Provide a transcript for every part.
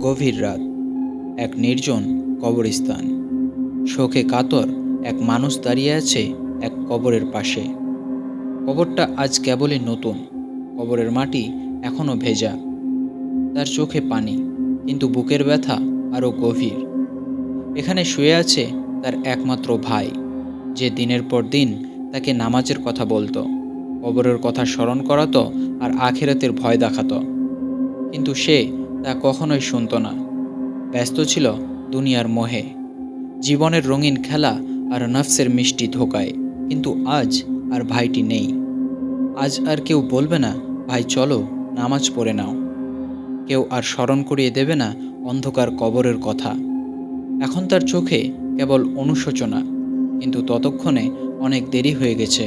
গভীর রাত, এক নির্জন কবরস্থান। শোকে কাতর এক মানুষ দাঁড়িয়ে আছে এক কবরের পাশে। কবরটা আজ কেবলই নতুন, কবরের মাটি এখনও ভেজা। তার চোখে পানি, কিন্তু বুকের ব্যথা আরও গভীর। এখানে শুয়ে আছে তার একমাত্র ভাই, যে দিনের পর দিন তাকে নামাজের কথা বলতো, কবরের কথা স্মরণ করাতো আর আখিরাতের ভয় দেখাতো। কিন্তু সে তা কখনোই শুনতো না। ব্যস্ত ছিল দুনিয়ার মোহে, জীবনের রঙিন খেলা আর নফসের মিষ্টি ধোকায়। কিন্তু আজ আর ভাইটি নেই। আজ আর কেউ বলবে না, ভাই চলো নামাজ পড়ে নাও। কেউ আর স্মরণ করিয়ে দেবে না অন্ধকার কবরের কথা। এখন তার চোখে কেবল অনুশোচনা, কিন্তু ততক্ষণে অনেক দেরি হয়ে গেছে।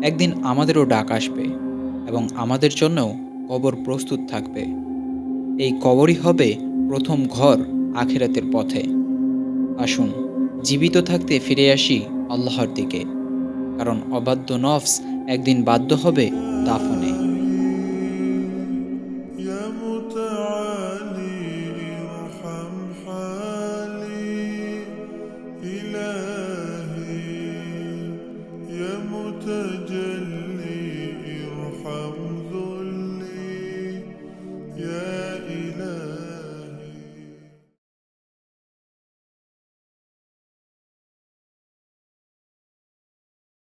একদিন আমাদেরও ডাক আসবে, এবং আমাদের জন্যও কবর প্রস্তুত থাকবে। এই কবরই হবে প্রথম ঘর আখিরাতের পথে। আসুন জীবিত থাকতে ফিরে আসি আল্লাহর দিকে, কারণ অবাধ্য নফস একদিন বাধ্য হবে দাফনে।